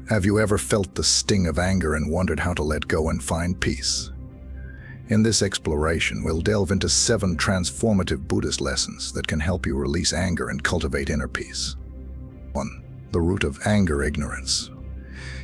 Have you ever felt the sting of anger and wondered how to let go and find peace? In this exploration, we'll delve into 7 transformative Buddhist lessons that can help you release anger and cultivate inner peace. 1. The root of anger: ignorance.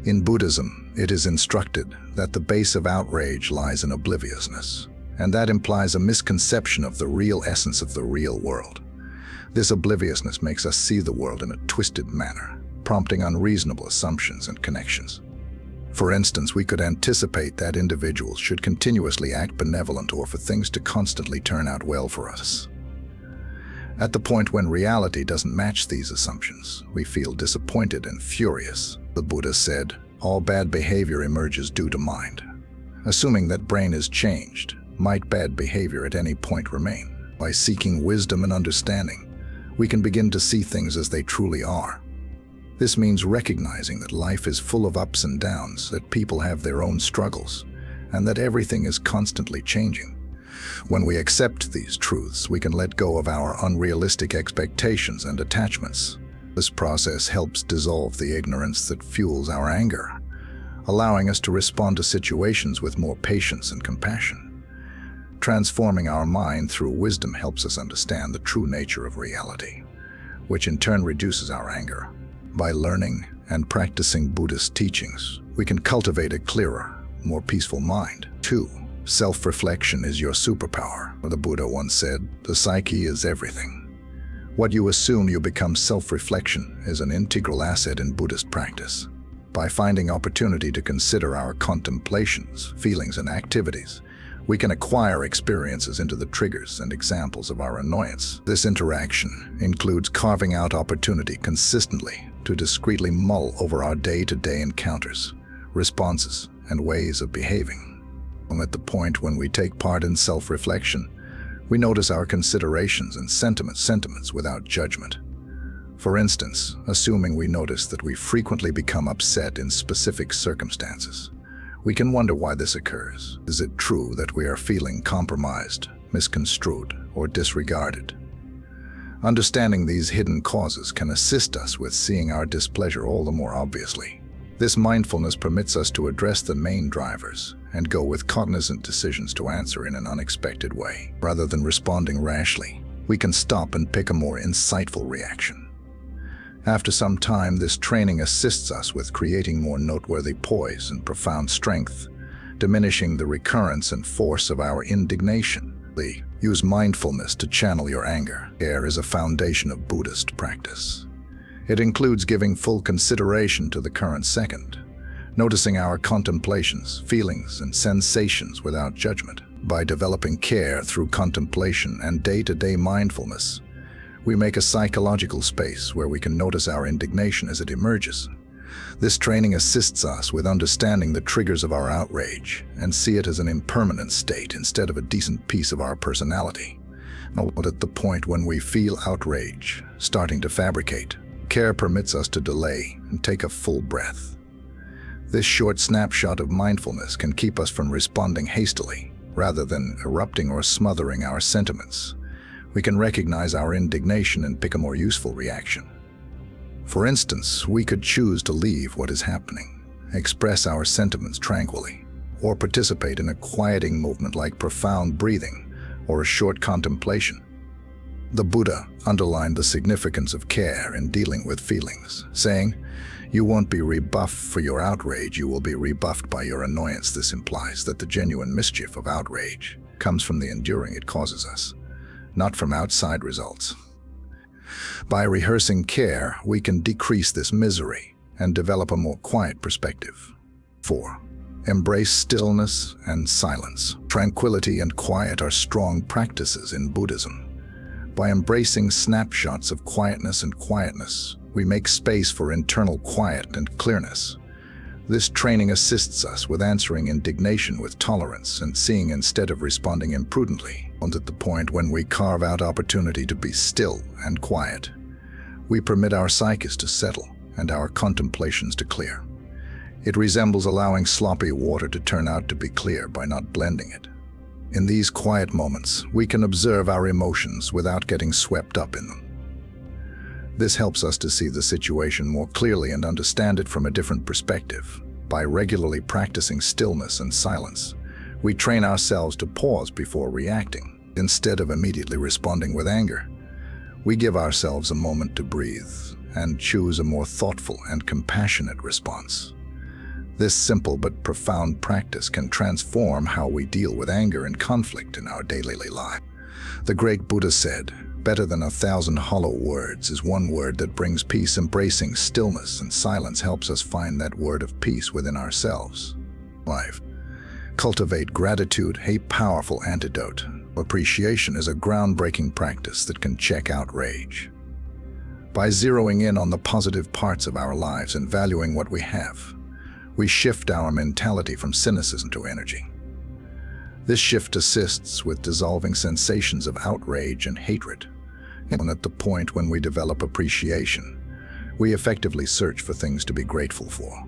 In Buddhism, it is instructed that the base of outrage lies in obliviousness, and that implies a misconception of the real essence of the real world. This obliviousness makes us see the world in a twisted manner, prompting unreasonable assumptions and connections. For instance, we could anticipate that individuals should continuously act benevolent or for things to constantly turn out well for us. At the point when reality doesn't match these assumptions, we feel disappointed and furious. The Buddha said, all bad behavior emerges due to mind. Assuming that brain is changed, might bad behavior at any point remain? By seeking wisdom and understanding, we can begin to see things as they truly are. This means recognizing that life is full of ups and downs, that people have their own struggles, and that everything is constantly changing. When we accept these truths, we can let go of our unrealistic expectations and attachments. This process helps dissolve the ignorance that fuels our anger, allowing us to respond to situations with more patience and compassion. Transforming our mind through wisdom helps us understand the true nature of reality, which in turn reduces our anger. By learning and practicing Buddhist teachings, we can cultivate a clearer, more peaceful mind. 2. Self-reflection is your superpower. The Buddha once said, the psyche is everything. What you assume you become. Self-reflection is an integral asset in Buddhist practice. By finding opportunity to consider our contemplations, feelings, and activities, we can acquire experiences into the triggers and examples of our annoyance. This interaction includes carving out opportunity consistently to discreetly mull over our day-to-day encounters, responses, and ways of behaving. At the point when we take part in self-reflection, we notice our considerations and sentiments without judgment. For instance, assuming we notice that we frequently become upset in specific circumstances, we can wonder why this occurs. Is it true that we are feeling compromised, misconstrued, or disregarded? Understanding these hidden causes can assist us with seeing our displeasure all the more obviously. This mindfulness permits us to address the main drivers and go with cognizant decisions to answer in an unexpected way. Rather than responding rashly, we can stop and pick a more insightful reaction. After some time, this training assists us with creating more noteworthy poise and profound strength, diminishing the recurrence and force of our indignation. Use mindfulness to channel your anger. Care is a foundation of Buddhist practice. It includes giving full consideration to the current second, noticing our contemplations, feelings, and sensations without judgment. By developing care through contemplation and day-to-day mindfulness, we make a psychological space where we can notice our indignation as it emerges. This training assists us with understanding the triggers of our outrage and see it as an impermanent state instead of a decent piece of our personality. But at the point when we feel outrage starting to fabricate, care permits us to delay and take a full breath. This short snapshot of mindfulness can keep us from responding hastily, rather than erupting or smothering our sentiments. We can recognize our indignation and pick a more useful reaction. For instance, we could choose to leave what is happening, express our sentiments tranquilly, or participate in a quieting movement like profound breathing or a short contemplation. The Buddha underlined the significance of care in dealing with feelings, saying, "You won't be rebuffed for your outrage, you will be rebuffed by your annoyance." This implies that the genuine mischief of outrage comes from the enduring it causes us, not from outside results. By rehearsing care, we can decrease this misery and develop a more quiet perspective. 4. Embrace stillness and silence. Tranquility and quiet are strong practices in Buddhism. By embracing snapshots of quietness, we make space for internal quiet and clearness. This training assists us with answering indignation with tolerance and seeing instead of responding imprudently. And at the point when we carve out opportunity to be still and quiet, we permit our psyches to settle and our contemplations to clear. It resembles allowing sloppy water to turn out to be clear by not blending it. In these quiet moments, we can observe our emotions without getting swept up in them. This helps us to see the situation more clearly and understand it from a different perspective. By regularly practicing stillness and silence, we train ourselves to pause before reacting. Instead of immediately responding with anger, we give ourselves a moment to breathe and choose a more thoughtful and compassionate response. This simple but profound practice can transform how we deal with anger and conflict in our daily life. The great Buddha said, "Better than 1,000 hollow words is one word that brings peace." Embracing stillness and silence helps us find that word of peace within ourselves. Life. Cultivate gratitude, a powerful antidote. Appreciation is a groundbreaking practice that can check outrage. By zeroing in on the positive parts of our lives and valuing what we have, we shift our mentality from cynicism to energy. This shift assists with dissolving sensations of outrage and hatred. And at the point when we develop appreciation, we effectively search for things to be grateful for.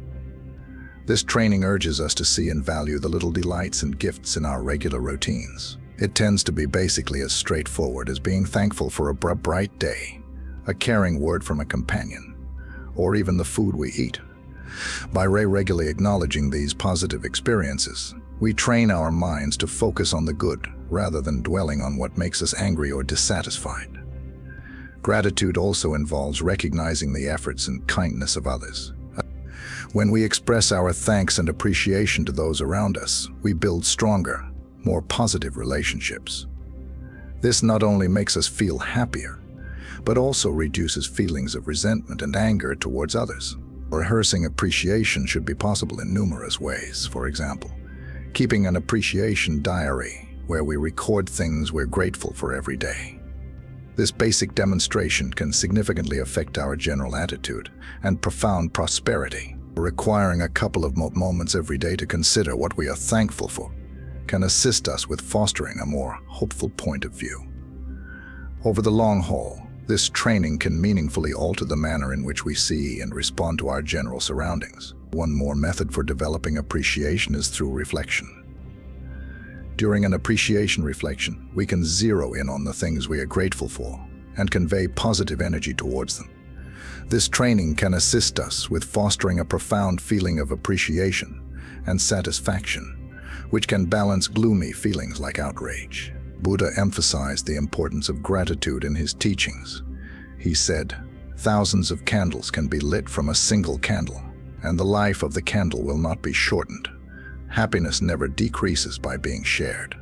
This training urges us to see and value the little delights and gifts in our regular routines. It tends to be basically as straightforward as being thankful for a bright day, a caring word from a companion, or even the food we eat. By regularly acknowledging these positive experiences, we train our minds to focus on the good rather than dwelling on what makes us angry or dissatisfied. Gratitude also involves recognizing the efforts and kindness of others. When we express our thanks and appreciation to those around us, we build stronger, more positive relationships. This not only makes us feel happier, but also reduces feelings of resentment and anger towards others. Rehearsing appreciation should be possible in numerous ways. For example, keeping an appreciation diary where we record things we're grateful for every day. This basic demonstration can significantly affect our general attitude and profound prosperity. Requiring a couple of moments every day to consider what we are thankful for can assist us with fostering a more hopeful point of view. Over the long haul, this training can meaningfully alter the manner in which we see and respond to our general surroundings. One more method for developing appreciation is through reflection. During an appreciation reflection, we can zero in on the things we are grateful for and convey positive energy towards them. This training can assist us with fostering a profound feeling of appreciation and satisfaction, which can balance gloomy feelings like outrage. Buddha emphasized the importance of gratitude in his teachings. He said, "Thousands of candles can be lit from a single candle, and the life of the candle will not be shortened. Happiness never decreases by being shared."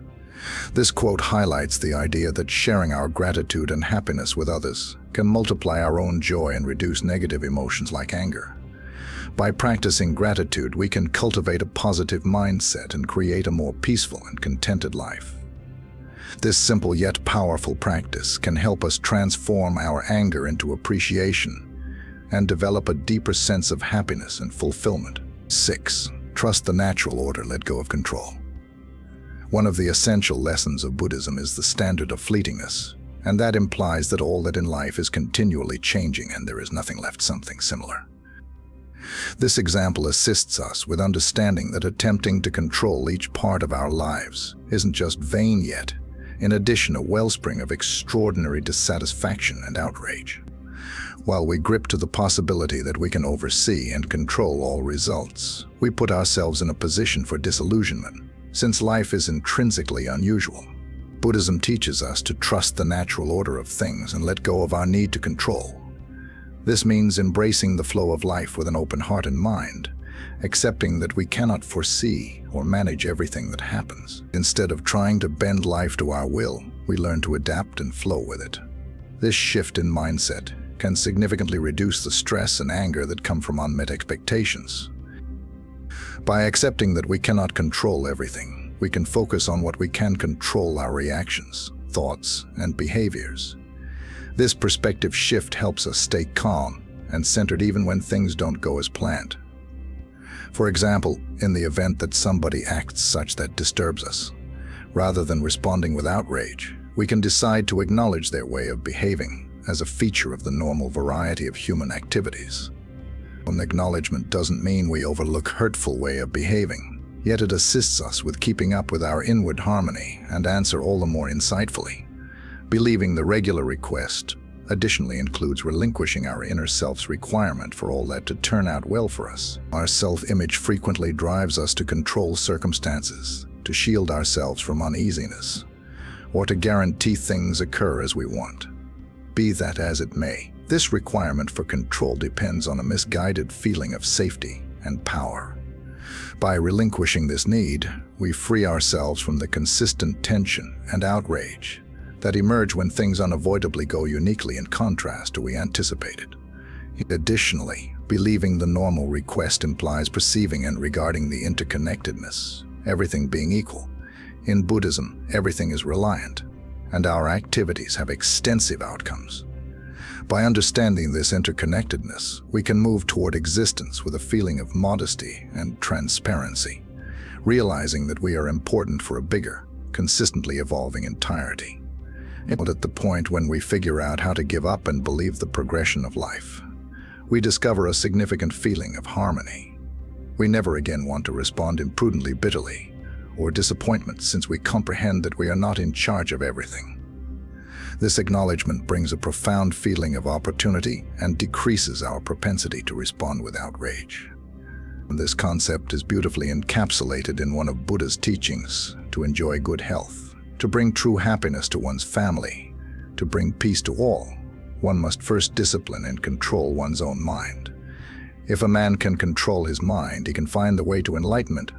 This quote highlights the idea that sharing our gratitude and happiness with others can multiply our own joy and reduce negative emotions like anger. By practicing gratitude, we can cultivate a positive mindset and create a more peaceful and contented life. This simple yet powerful practice can help us transform our anger into appreciation and develop a deeper sense of happiness and fulfillment. 6. Trust the natural order, let go of control. One of the essential lessons of Buddhism is the standard of fleetingness, and that implies that all that in life is continually changing and there is nothing left something similar. This example assists us with understanding that attempting to control each part of our lives isn't just vain yet, in addition, a wellspring of extraordinary dissatisfaction and outrage. While we grip to the possibility that we can oversee and control all results, we put ourselves in a position for disillusionment, since life is intrinsically unusual. Buddhism teaches us to trust the natural order of things and let go of our need to control. This means embracing the flow of life with an open heart and mind, accepting that we cannot foresee or manage everything that happens. Instead of trying to bend life to our will, we learn to adapt and flow with it. This shift in mindset can significantly reduce the stress and anger that come from unmet expectations. By accepting that we cannot control everything, we can focus on what we can control: our reactions, thoughts, and behaviors. This perspective shift helps us stay calm and centered even when things don't go as planned. For example, in the event that somebody acts such that disturbs us, rather than responding with outrage, we can decide to acknowledge their way of behaving as a feature of the normal variety of human activities. Acknowledgement doesn't mean we overlook hurtful way of behaving, yet it assists us with keeping up with our inward harmony and answer all the more insightfully. Believing the regular request, additionally includes relinquishing our inner self's requirement for all that to turn out well for us. Our self-image frequently drives us to control circumstances, to shield ourselves from uneasiness, or to guarantee things occur as we want. Be that as it may, this requirement for control depends on a misguided feeling of safety and power. By relinquishing this need, we free ourselves from the consistent tension and outrage that emerge when things unavoidably go uniquely in contrast to what we anticipated. Additionally, believing the normal request implies perceiving and regarding the interconnectedness, everything being equal. In Buddhism, everything is reliant, and our activities have extensive outcomes. By understanding this interconnectedness, we can move toward existence with a feeling of modesty and transparency, realizing that we are important for a bigger, consistently evolving entirety. But at the point when we figure out how to give up and believe the progression of life, we discover a significant feeling of harmony. We never again want to respond imprudently, bitterly, or disappointment, since we comprehend that we are not in charge of everything. This acknowledgement brings a profound feeling of opportunity and decreases our propensity to respond with outrage. This concept is beautifully encapsulated in one of Buddha's teachings: to enjoy good health, to bring true happiness to one's family, to bring peace to all, one must first discipline and control one's own mind. If a man can control his mind, he can find the way to enlightenment,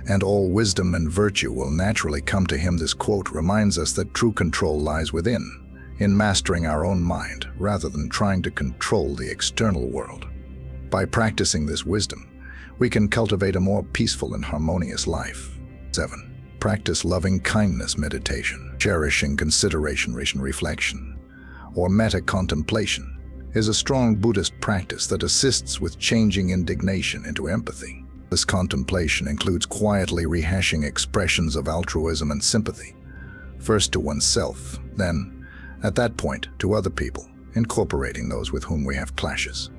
and all wisdom and virtue will naturally come to him. This quote reminds us that true control lies within, in mastering our own mind, rather than trying to control the external world. By practicing this wisdom, we can cultivate a more peaceful and harmonious life. 7. Practice loving kindness meditation. Cherishing consideration, reflection, or meta-contemplation is a strong Buddhist practice that assists with changing indignation into empathy. This contemplation includes quietly rehashing expressions of altruism and sympathy, first to oneself, then, at that point, to other people, incorporating those with whom we have clashes.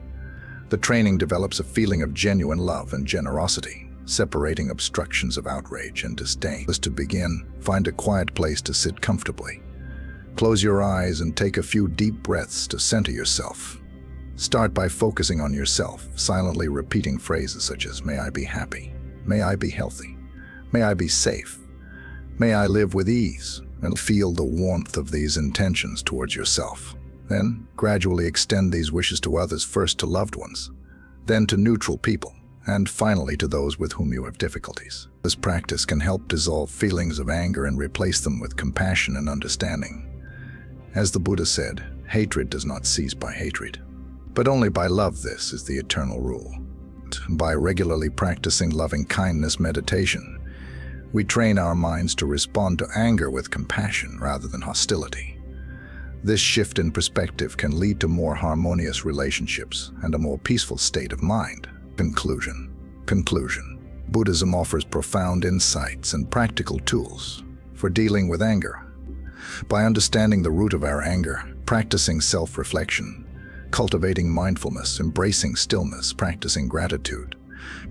The training develops a feeling of genuine love and generosity, separating obstructions of outrage and disdain. To begin, find a quiet place to sit comfortably. Close your eyes and take a few deep breaths to center yourself. Start by focusing on yourself, silently repeating phrases such as, "May I be happy, may I be healthy, may I be safe, may I live with ease," and feel the warmth of these intentions towards yourself. Then, gradually extend these wishes to others, first to loved ones, then to neutral people, and finally to those with whom you have difficulties. This practice can help dissolve feelings of anger and replace them with compassion and understanding. As the Buddha said, hatred does not cease by hatred, but only by love. This is the eternal rule. By regularly practicing loving kindness meditation, we train our minds to respond to anger with compassion rather than hostility. This shift in perspective can lead to more harmonious relationships and a more peaceful state of mind. Conclusion. Buddhism offers profound insights and practical tools for dealing with anger. By understanding the root of our anger, practicing self-reflection, cultivating mindfulness, embracing stillness, practicing gratitude,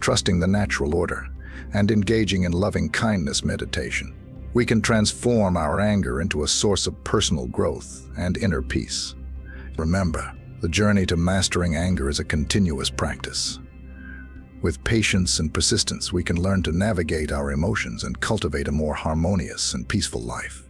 trusting the natural order, and engaging in loving kindness meditation, we can transform our anger into a source of personal growth and inner peace. Remember, the journey to mastering anger is a continuous practice. With patience and persistence, we can learn to navigate our emotions and cultivate a more harmonious and peaceful life.